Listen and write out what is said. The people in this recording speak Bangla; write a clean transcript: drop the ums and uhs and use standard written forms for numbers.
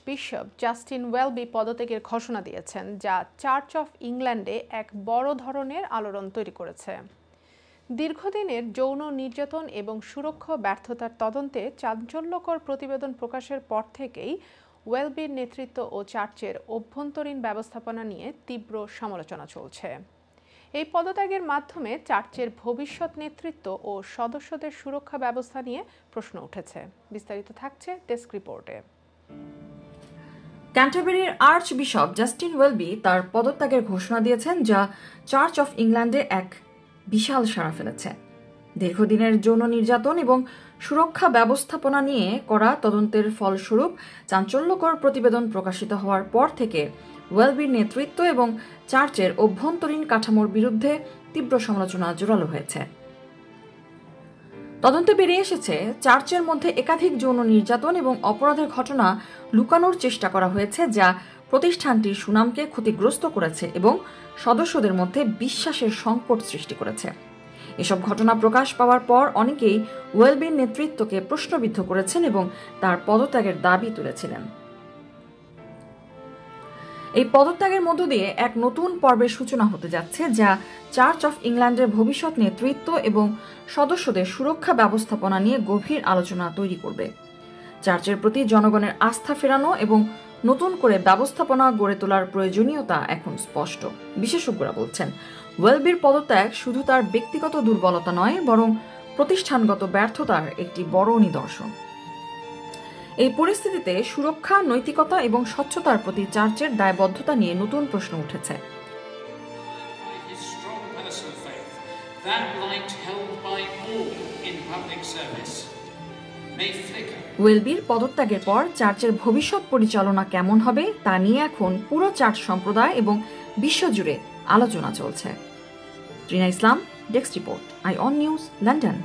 বিশপ জাস্টিন ওয়েলবি পদত্যাগের ঘোষণা দিয়েছেন, যা চার্চ অফ ইংল্যান্ডে এক বড় ধরনের আলোড়ন তৈরি করেছে। দীর্ঘদিনের যৌন নির্যাতন এবং সুরক্ষা ব্যর্থতার তদন্তে চাঞ্চল্যকর প্রতিবেদন প্রকাশের পর থেকেই ওয়েলবির নেতৃত্ব ও চার্চের অভ্যন্তরীণ ব্যবস্থাপনা নিয়ে তীব্র সমালোচনা চলছে। এই পদত্যাগের মাধ্যমে চার্চের ভবিষ্যৎ নেতৃত্ব ও সদস্যদের সুরক্ষা ব্যবস্থা নিয়ে প্রশ্ন উঠেছে। বিস্তারিত থাকছে ডেস্ক রিপোর্টে। ক্যান্টারবারির আর্চ বিশপ জাস্টিন ওয়েলবি তার পদত্যাগের ঘোষণা দিয়েছেন, যা চার্চ অফ ইংল্যান্ডে এক বিশাল সাড়া ফেলেছে। দীর্ঘদিনের যৌন নির্যাতন এবং সুরক্ষা ব্যবস্থাপনা নিয়ে করা তদন্তের ফলস্বরূপ চাঞ্চল্যকর প্রতিবেদন প্রকাশিত হওয়ার পর থেকে ওয়েলবির নেতৃত্ব এবং চার্চের অভ্যন্তরীণ কাঠামোর বিরুদ্ধে তীব্র সমালোচনা জোরালো হয়েছে। তদন্তে বেরিয়ে এসেছে, চার্চের মধ্যে একাধিক যৌন নির্যাতন এবং অপরাধের ঘটনা লুকানোর চেষ্টা করা হয়েছে, যা প্রতিষ্ঠানটির সুনামকে ক্ষতিগ্রস্ত করেছে এবং সদস্যদের মধ্যে বিশ্বাসের সংকট সৃষ্টি করেছে। এসব ঘটনা প্রকাশ পাওয়ার পর অনেকেই ওয়েলবির নেতৃত্বকে প্রশ্নবিদ্ধ করেছেন এবং তার পদত্যাগের দাবি তুলেছিলেন। এই পদত্যাগের মধ্য দিয়ে এক নতুন পর্বের সূচনা হতে যাচ্ছে, যা চার্চ অফ ইংল্যান্ডের ভবিষ্যৎ নেতৃত্ব এবং সদস্যদের সুরক্ষা ব্যবস্থাপনা নিয়ে গভীর আলোচনা তৈরি করবে। চার্চের প্রতি জনগণের আস্থা ফেরানো এবং নতুন করে ব্যবস্থাপনা গড়ে তোলার প্রয়োজনীয়তা এখন স্পষ্ট। বিশেষজ্ঞরা বলছেন, ওয়েলবির পদত্যাগ শুধু তার ব্যক্তিগত দুর্বলতা নয়, বরং প্রতিষ্ঠানগত ব্যর্থতার একটি বড় নিদর্শন। এই পরিস্থিতিতে সুরক্ষা, নৈতিকতা এবং স্বচ্ছতার প্রতি চার্চের দায়বদ্ধতা নিয়ে নতুন প্রশ্ন উঠেছে। ওয়েলবির পদত্যাগের পর চার্চের ভবিষ্যৎ পরিচালনা কেমন হবে তা নিয়ে এখন পুরো চার্চ সম্প্রদায় এবং বিশ্বজুড়ে আলোচনা চলছে। Rina Islam, desk report, I on news, London.